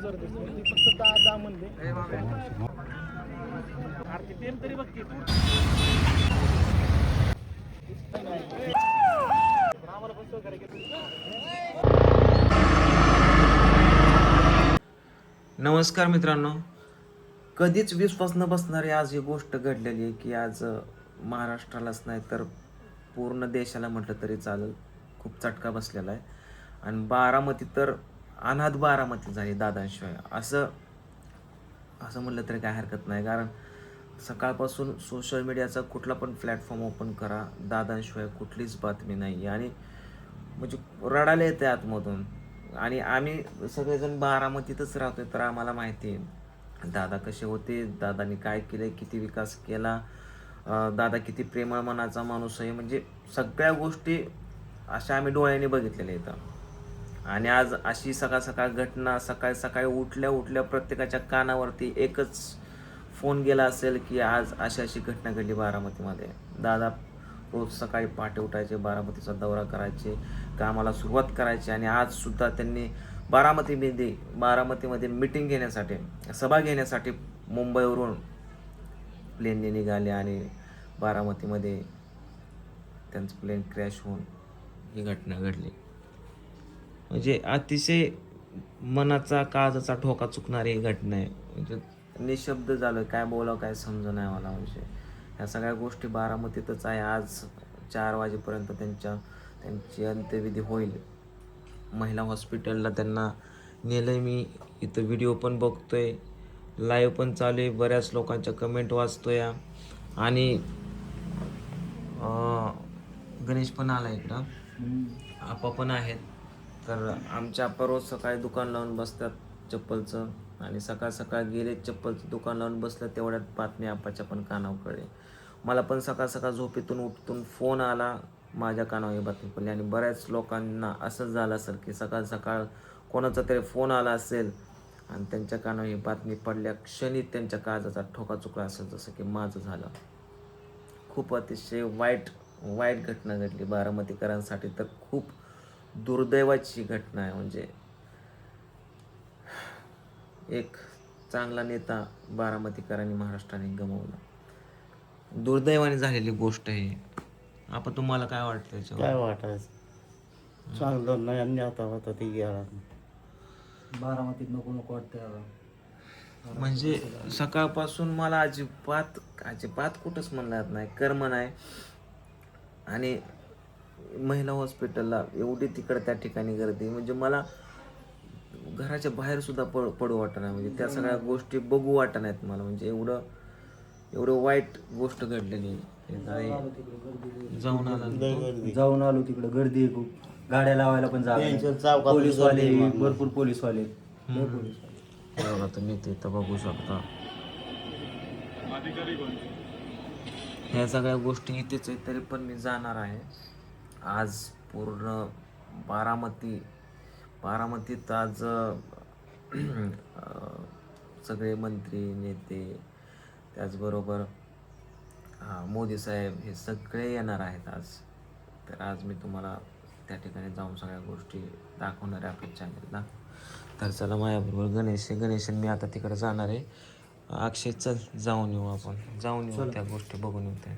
फक्त दहा म्हणले तरी बघ नमस्कार मित्रांनो, कधीच विश्वास न बसणारी आज ही गोष्ट घडलेली आहे की आज महाराष्ट्रालाच नाही तर पूर्ण देशाला म्हटलं तरी चालेल, खूप चटका बसलेला आहे. आणि बारामती तर अनाथ बारामती झाली दादांशिवाय, असं म्हणलं तरी काय हरकत नाही. कारण सकाळपासून सोशल मीडियाचा कुठला पण प्लॅटफॉर्म ओपन करा, दादांशिवाय कुठलीच बातमी नाही आहे. आणि म्हणजे रडायला येते आतमधून. आणि आम्ही सगळेजण बारामतीतच राहतोय, तर आम्हाला माहिती आहे दादा कसे होते, दादानी काय केलं, किती विकास केला, दादा किती प्रेमळ मनाचा माणूस आहे. म्हणजे सगळ्या गोष्टी अशा आम्ही डोळ्याने बघितलेल्या इथं. आणि आज अशी सकाळ सकाळ घटना, सकाळी सकाळी उठल्या प्रत्येकाच्या कानावरती एकच फोन गेला असेल की आज अशी अशी घटना घडली बारामतीमध्ये. दादा रोज सकाळी पहाटे उठायचे, बारामतीचा दौरा करायचे, कामाला सुरुवात करायची. आणि आजसुद्धा त्यांनी बारामतीमध्ये मीटिंग घेण्यासाठी, सभा घेण्यासाठी मुंबईवरून प्लेनने निघाले आणि बारामतीमध्ये त्यांचं प्लेन क्रॅश होऊन ही घटना घडली. म्हणजे अतिशय मनाचा काळजाचा ठोका चुकणारी ही घटना आहे. म्हणजे निशब्द झालं, काय बोलावं काय समजलं नाही मला. म्हणजे ह्या सगळ्या गोष्टी बारामतीतच आहे. आज 4 वाजेपर्यंत त्यांची अंत्यविधी होईल. महिला हॉस्पिटलला त्यांना नेलं आहे. मी इथं व्हिडिओ पण बघतोय, लाईव्ह पण चालू आहे, बऱ्याच लोकांच्या कमेंट वाचतोय. आणि गणेश पण आला इकडं, आपा पण आहेत. तर आमच्या आपा रोज सकाळी दुकान लावून बसतात चप्पलचं, आणि सकाळ सकाळ गेले चप्पलचं दुकान लावून बसलं, तेवढ्यात बातमी आपाच्या पण कानावर कळली. मला पण सकाळ सकाळ झोपेतून उठून फोन आला, माझ्या कानावर ही बातमी पडली. आणि बऱ्याच लोकांना असंच झालं असेल की सकाळ सकाळ कोणाचा तरी फोन आला असेल आणि त्यांच्या कानावर ही बातमी पडल्या क्षणी त्यांच्या काळजाचा ठोका चुकला असेल, जसं की माझं झालं. खूप अतिशय वाईट घटना घडली बारामतीकरांसाठी. तर खूप दुर्दैवाची घटना आहे. म्हणजे एक चांगला नेता बारामतीकरांनी, महाराष्ट्राने गमावला. दुर्दैवाने झालेली गोष्ट आहे. आपण तुम्हाला काय वाटतं याच्यावर? काय वाटायचं चांगलं नाही, आणि आता होता ती गेला. बारामतीत नको नको वाटतं. म्हणजे सकाळपासून मला अजिबात कुठंच म्हणणार नाही, कर्म नाही. आणि महिला हॉस्पिटलला एवढी तिकडं त्या ठिकाणी गर्दी, म्हणजे मला घराच्या बाहेर सुद्धा पडू वाटत नाही. म्हणजे त्या सगळ्या गोष्टी बघू वाटत नाहीत मला. म्हणजे एवढं वाईट गोष्ट घडलेली. जाऊन आलो तिकडे, गर्दी आहे खूप, गाड्या लावायला पण जागा, पोलीसवाले भरपूर पोलीसवाले. बघा तुम्ही तिथं बघू शकता, ह्या सगळ्या गोष्टी इथेच आहेत. तरी पण मी जाणार आहे आज पूर्ण बारामतीत आज सगळे मंत्री, नेते, त्याचबरोबर मोदी साहेब, हे सगळे येणार आहेत आज. तर आज मी तुम्हाला त्या ठिकाणी जाऊन सगळ्या गोष्टी दाखवणार आहे आपल्या चॅनलला. तर चला माझ्याबरोबर गणेश मी आता तिकडे जाणार आहे. अक्षय चल, जाऊन येऊ त्या गोष्टी बघून येऊ त्या.